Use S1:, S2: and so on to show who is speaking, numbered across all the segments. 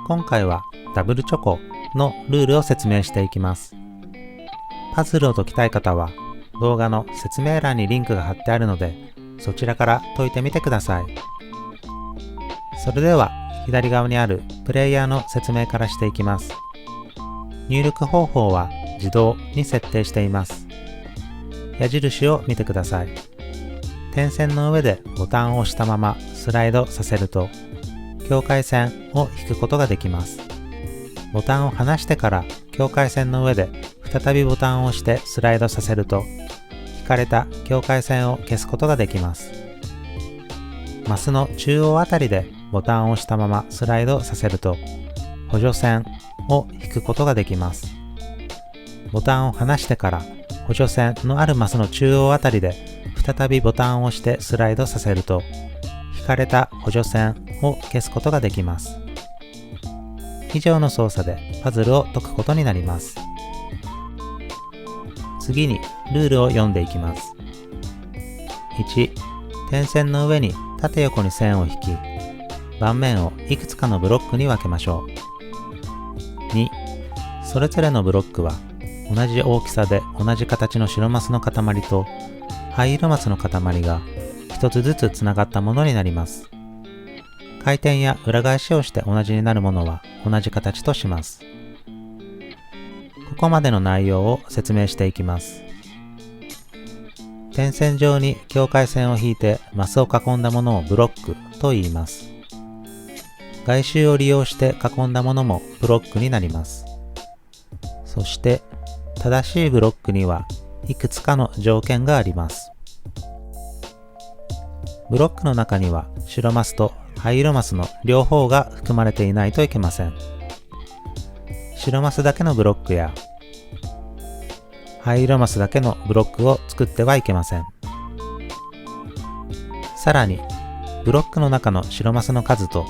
S1: 今回はダブルチョコのルールを説明していきます。パズルを解きたい方は動画の説明欄にリンクが貼ってあるので、そちらから解いてみてください。それでは左側にあるプレイヤーの説明からしていきます。入力方法は自動に設定しています。矢印を見てください。点線の上でボタンを押したままスライドさせると、境界線を引くことができます。ボタンを離してから境界線の上で再びボタンを押してスライドさせると、引かれた境界線を消すことができます。マスの中央あたりでボタンを押したままスライドさせると、補助線を引くことができます。ボタンを離してから補助線のあるマスの中央あたりで再びボタンを押してスライドさせると、引かれた補助線を消すことができます。以上の操作でパズルを解くことになります。次にルールを読んでいきます。1、点線の上に縦横に線を引き、盤面をいくつかのブロックに分けましょう。2、それぞれのブロックは同じ大きさで同じ形の白マスの塊と灰色マスの塊が一つずつつながったものになります。回転や裏返しをして同じになるものは同じ形とします。ここまでの内容を説明していきます。点線上に境界線を引いてマスを囲んだものをブロックと言います。外周を利用して囲んだものもブロックになります。そして正しいブロックにはいくつかの条件があります。ブロックの中には白マスと灰色マスの両方が含まれていないといけません。白マスだけのブロックや灰色マスだけのブロックを作ってはいけません。さらにブロックの中の白マスの数と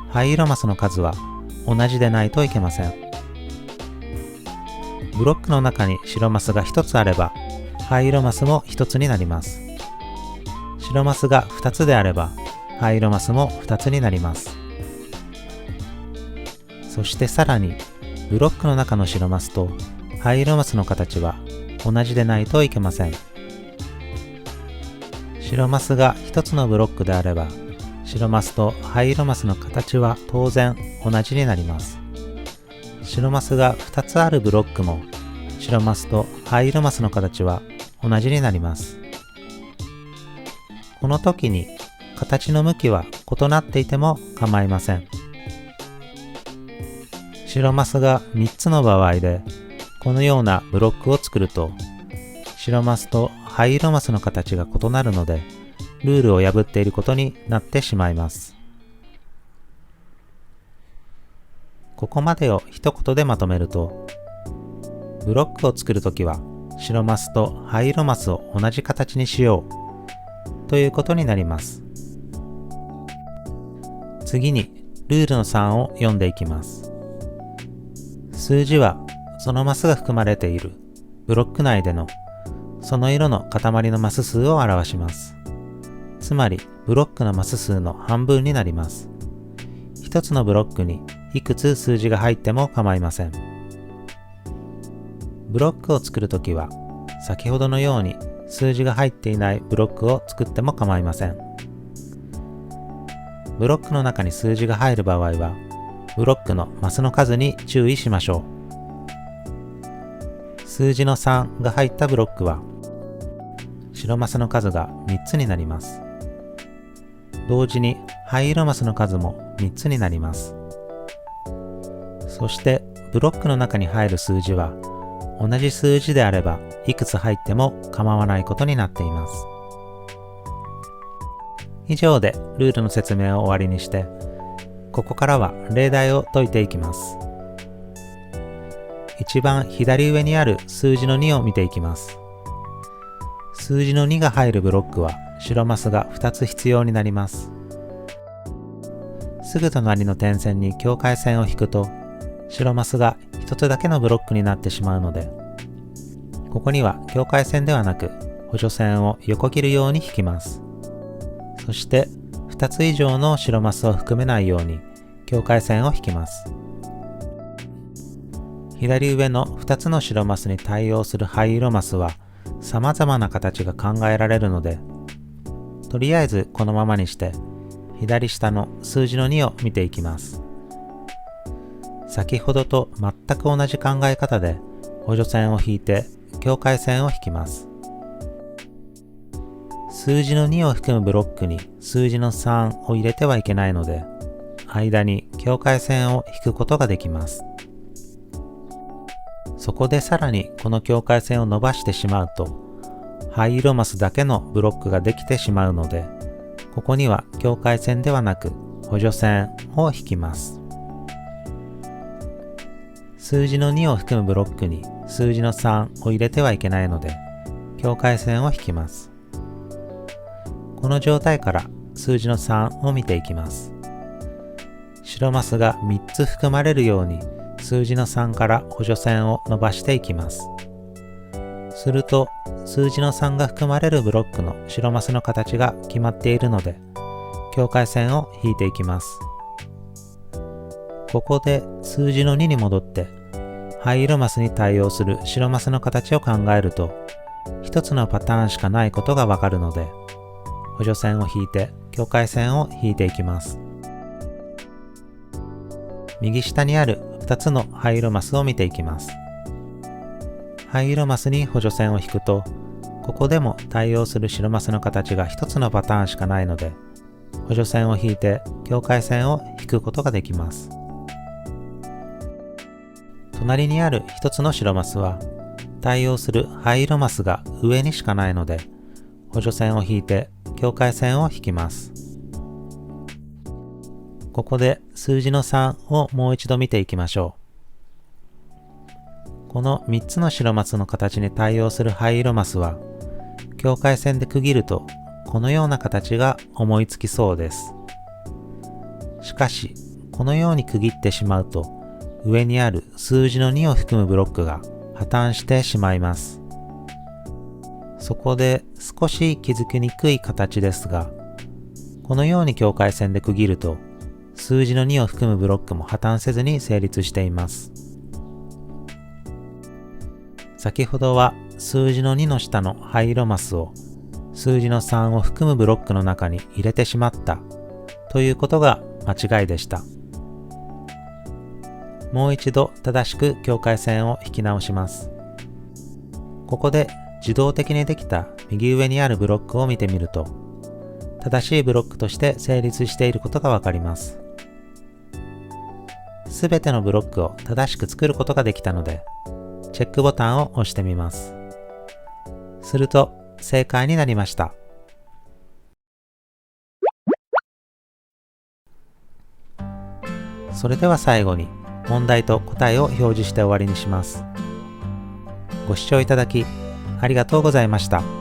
S1: 灰色マスの数は同じでないといけません。ブロックの中に白マスが1つあれば灰色マスも1つになります。白マスが2つであれば灰色マスも2つになります。そしてさらにブロックの中の白マスと灰色マスの形は同じでないといけません。白マスが1つのブロックであれば白マスと灰色マスの形は当然同じになります。白マスが2つあるブロックも白マスと灰色マスの形は同じになります。この時に形の向きは異なっていても構いません。白マスが3つの場合でこのようなブロックを作ると、白マスと灰色マスの形が異なるのでルールを破っていることになってしまいます。ここまでを一言でまとめると、ブロックを作るときは白マスと灰色マスを同じ形にしようということになります。次にルールの3を読んでいきます。数字はそのマスが含まれているブロック内でのその色の塊のマス数を表します。つまりブロックのマス数の半分になります。一つのブロックにいくつ数字が入っても構いません。ブロックを作るときは先ほどのように数字が入っていないブロックを作っても構いません。ブロックの中に数字が入る場合はブロックのマスの数に注意しましょう。数字の3が入ったブロックは白マスの数が3つになります。同時に灰色マスの数も3つになります。そしてブロックの中に入る数字は同じ数字であればいくつ入っても構わないことになっています。以上でルールの説明を終わりにして、ここからは例題を解いていきます。一番左上にある数字の2を見ていきます。数字の2が入るブロックは白マスが2つ必要になります。すぐ隣の点線に境界線を引くと白マスが1つだけのブロックになってしまうので、ここには境界線ではなく補助線を横切るように引きます。そして2つ以上の白マスを含めないように境界線を引きます。左上の2つの白マスに対応する灰色マスは様々な形が考えられるので、とりあえずこのままにして左下の数字の2を見ていきます。先ほどと全く同じ考え方で補助線を引いて境界線を引きます。数字の2を含むブロックに数字の3を入れてはいけないので、間に境界線を引くことができます。そこでさらにこの境界線を伸ばしてしまうと、灰色マスだけのブロックができてしまうので、ここには境界線ではなく補助線を引きます。数字の2を含むブロックに数字の3を入れてはいけないので、境界線を引きます。この状態から数字の3を見ていきます。白マスが3つ含まれるように数字の3から補助線を伸ばしていきます。すると数字の3が含まれるブロックの白マスの形が決まっているので、境界線を引いていきます。ここで数字の2に戻って灰色マスに対応する白マスの形を考えると、一つのパターンしかないことがわかるので、補助線を引いて境界線を引いていきます。右下にある2つの灰色マスを見ていきます。灰色マスに補助線を引くと、ここでも対応する白マスの形が1つのパターンしかないので、補助線を引いて境界線を引くことができます。隣にある1つの白マスは、対応する灰色マスが上にしかないので、補助線を引いて境界線を引きます。ここで数字の3をもう一度見ていきましょう。この3つの白マスの形に対応する灰色マスは、境界線で区切るとこのような形が思いつきそうです。しかし、このように区切ってしまうと、上にある数字の2を含むブロックが破綻してしまいます。そこで少し気づきにくい形ですが、このように境界線で区切ると、数字の2を含むブロックも破綻せずに成立しています。先ほどは数字の2の下の灰色マスを数字の3を含むブロックの中に入れてしまったということが間違いでした。もう一度正しく境界線を引き直します。ここで自動的にできた右上にあるブロックを見てみると、正しいブロックとして成立していることがわかります。すべてのブロックを正しく作ることができたので、チェックボタンを押してみます。すると正解になりました。それでは最後に問題と答えを表示して終わりにします。ご視聴いただきありがとうございました。